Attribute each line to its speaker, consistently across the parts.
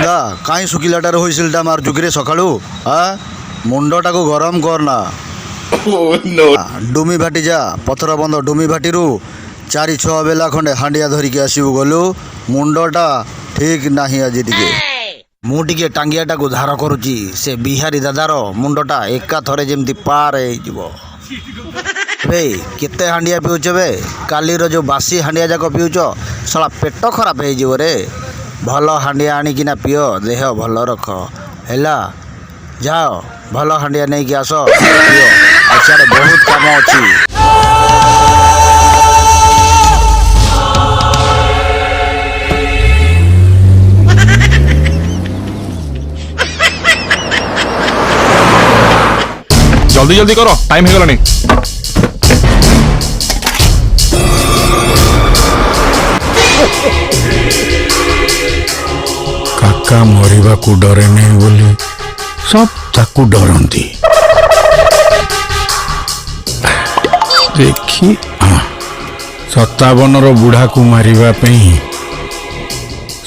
Speaker 1: দা কাই শুকিলাটার হুইসিলটা মারছু কিরে সকালু? মুন্ডটাকে গরম কর না। ডুমি ভাটি যা, পথর বন্ধ ডুমি ভাটিরু 4-6 বেলা খଣ୍ଡେ ହାଣ୍ଡିଆ ଧରିକି ଆସିବୁ ଗଲୁ। ମୁଣ୍ଡଟା ଠିକ ନାହିଁ ଆଜି ଟିକେ। ମୁଁ ଟିକେ ଟାଙ୍ଗିଆଟାକୁ ଧାର କରୁଛି। ସେ ବିହାରୀ ଦାଦାର ମୁଣ୍ଡଟା ଏକାଥରେ ଯେମିତି ପାର ହେଇଯିବ। ବେ କେତେ ହାଣ୍ଡିଆ ପିଉଛ ବେ? କାଲିର ଯେଉଁ ବାସି ହାଣ୍ଡିଆ ଯାକ ପିଉଛ, ଶଳା ପେଟ ଖରାପ ହେଇଯିବ ରେ। ଭଲ ହାଣ୍ଡିଆ ଆଣିକିନା ପିଅ, ଦେହ ଭଲ ରଖ ହେଲା। ଯାଅ ଭଲ ହାଣ୍ଡିଆ ନେଇକି ଆସ ପିଅ। ଆଉ ସିଆଡ଼େ ବହୁତ କାମ ଅଛି।
Speaker 2: जल्दी जल्दी करो, टाइम हो गलानी।
Speaker 3: काका मरिबा को डरे नहीं बोली सब ताकू डरती। देखी 57 बुढ़ा को मारिबा पई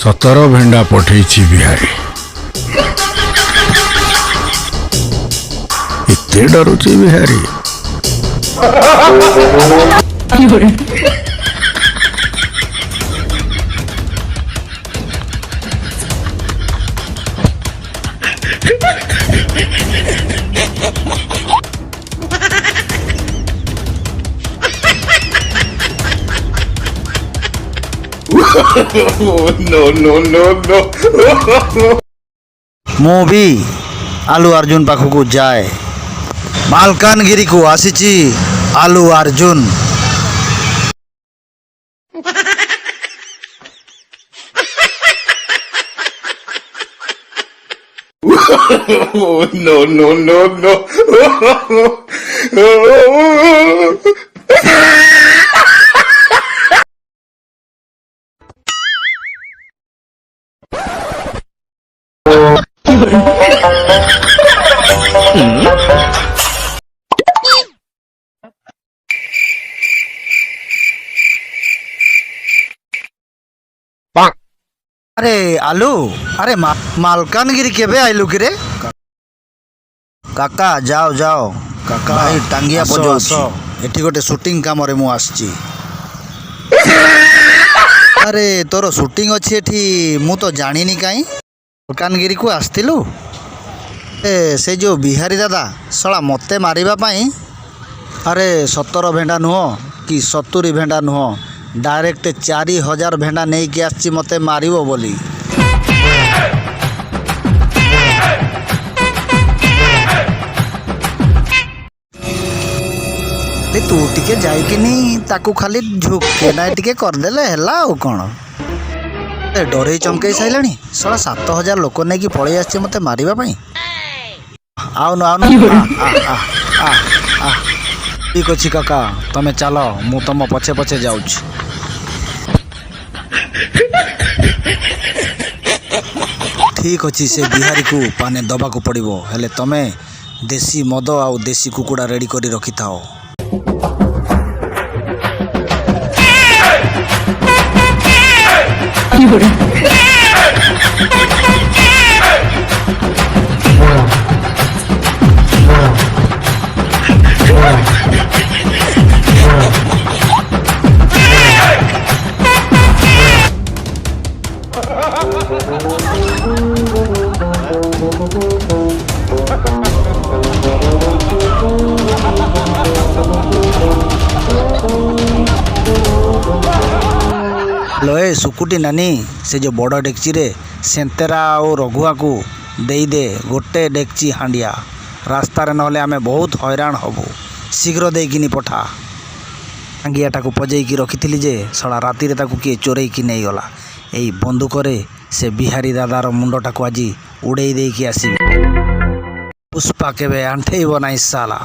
Speaker 3: 17 भेंडा पठेछि बिहारी। इतने डरुची Bihari.
Speaker 2: No, no, no, no.
Speaker 1: ମୁଁ ବି ଆଲୁ ଅର୍ଜୁନ ପାଖକୁ ଯାଏ। ମାଲକାନଗିରିକୁ ଆସିଛି ଆଲୁ Arjun.
Speaker 2: No, no, no, no.
Speaker 1: আরে আলু, আরে মালকানগিরি কেবে আইলু কিরে? কাকা যাও যাও কাকা, ভাই টাঙ্গিয়া বজাଉଛ। ଏଠି ଗୋଟେ ସୁଟିଂ କାମରେ ମୁଁ ଆସିଛି। ଆରେ ତୋର ସୁଟିଂ ଅଛି ଏଠି, ମୁଁ ତ ଜାଣିନି କାହିଁ। ମାଲକାନଗିରିକୁ ଆସିଥିଲୁ? ସେ ଯେଉଁ ବିହାରୀ ଦାଦା ଶଳା ମୋତେ ମାରିବା ପାଇଁ, ଆରେ 17 ଭେଣ୍ଡା ନୁହଁ କି 70 ଭେଣ୍ଡା ନୁହଁ, ଡାଇରେକ୍ଟ 4000 ଭେଣ୍ଡା ନେଇକି ଆସିଛି ମୋତେ ମାରିବ ବୋଲି। ତୁ ଟିକେ ଯାଇକିନି ତାକୁ ଖାଲି ଝୁକେ ନାଇଁ ଟିକେ କରିଦେଲେ ହେଲା ଆଉ କ'ଣ। ଡରେଇ ଚମକେଇ ସାରିଲାଣି ଶଳା। 7000 ଲୋକ ନେଇକି ପଳେଇ ଆସିଛି ମୋତେ ମାରିବା ପାଇଁ। ଆଉନ ଆଉନ, ଠିକ ଅଛି କାକା, ତମେ ଚାଲ, ମୁଁ ତମ ପଛେ ପଛେ ଯାଉଛି। ଠିକ ଅଛି, ସେ ବିହାରୀକୁ ପାନେ ଦବାକୁ ପଡ଼ିବ। ହେଲେ ତମେ ଦେଶୀ ମଦ ଆଉ ଦେଶୀ କୁକୁଡ଼ା ରେଡ଼ି କରି ରଖିଥାଅ। লয়ে ସୁକୁଟି ନାନୀ, ସେ ଯେଉଁ ବଡ଼ ଡେକ୍ଚିରେ ସେନ୍ତେରା ଆଉ ରଘୁଆକୁ ଦେଇଦେ ଗୋଟେ ଡେକ୍ଚି ହାଣ୍ଡିଆ। ରାସ୍ତାରେ ନହେଲେ ଆମେ ବହୁତ ହଇରାଣ ହବୁ। ଶୀଘ୍ର ଦେଇକିନି ପଠା। ହାଣ୍ଡିଆଟାକୁ ପଜେଇକି ରଖିଥିଲି ଯେ ଶଳା ରାତିରେ ତାକୁ କିଏ ଚୋରେଇକି ନେଇଗଲା। ଏଇ ବନ୍ଧୁକରେ ସେ ବିହାରୀ ଦାଦାର ମୁଣ୍ଡଟାକୁ ଆଜି ଉଡ଼େଇ ଦେଇକି ଆସିବି। ପୁଷ୍ପା କେବେ ଆଣ୍ଠେଇବ ନାହିଁ ସାଲା।